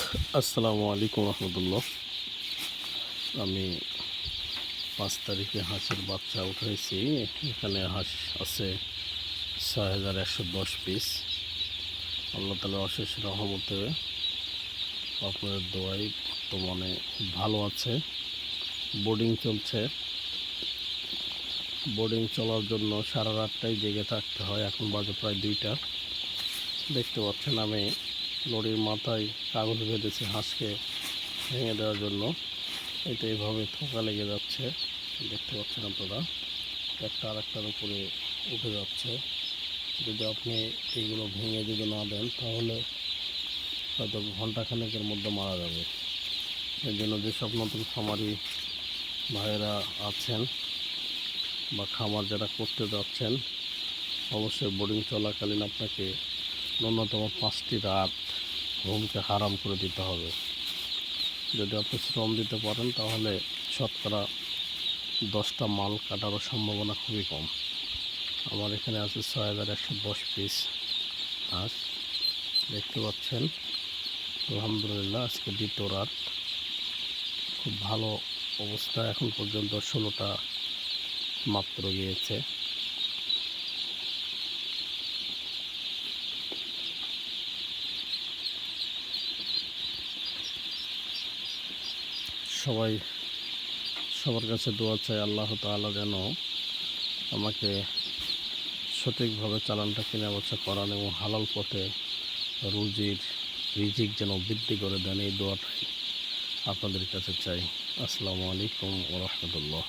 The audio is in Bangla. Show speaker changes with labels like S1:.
S1: আসসালামু আলাইকুম রহমতুল্লাহ। আমি 5 তারিখে হাঁসের বাচ্চা উঠাইছি। এখানে হাঁস আছে 6110 পিস। আল্লাহ তাআলার অশেষ রহমতে আপনাদের দোয়ায় বর্তমানে খুব ভালো আছে। বোর্ডিং চলছে। বোর্ডিং চলার জন্য সারা রাতটাই জেগে থাকতে হয়। এখন বাজে প্রায় 2টা। দেখতে পাচ্ছেন আমি লরির মাথায় কাগজ বেঁধেছি হাঁসকে ভেঙে দেওয়ার জন্য। এটা এইভাবে থোকা লেগে যাচ্ছে, দেখতে পাচ্ছেন আপনারা। একটা আর একটার উপরে উঠে যাচ্ছে। যদি আপনি এইগুলো ভেঙে যদি না দেন তাহলে হয়তো ঘন্টাখানেকের মধ্যে মারা যাবে। এর জন্য যেসব নতুন খামারি ভাইয়েরা আছেন বা খামার যারা করতে যাচ্ছেন, অবশ্যই বোর্ডিং চলাকালীন আপনাকে ন্যূনতম 5টি রাত ঘুমকে হারাম করে দিতে হবে। যদি আপনি শ্রম দিতে পারেন তাহলে শতকরা 10টা মাল কাটারও সম্ভাবনা খুবই কম। আমার এখানে আছে 6110 পিস হাঁস, দেখতে পাচ্ছেন। আলহামদুলিল্লাহ আজকে 2য় রাত, খুব ভালো অবস্থা। এখন পর্যন্ত 16টা মাত্র গিয়েছে। সবার কাছে দোয়া চাই, আল্লাহ তাআলা যেন আমাকে সঠিকভাবে চালানটা কেনা বেচা করান এবং হালাল পথে রিজিক যেন বৃদ্ধি করে দেন, এই দোয়াটাই আপনাদের কাছে চাই। আসসালামু আলাইকুম ওয়া রাহমাতুল্লাহ।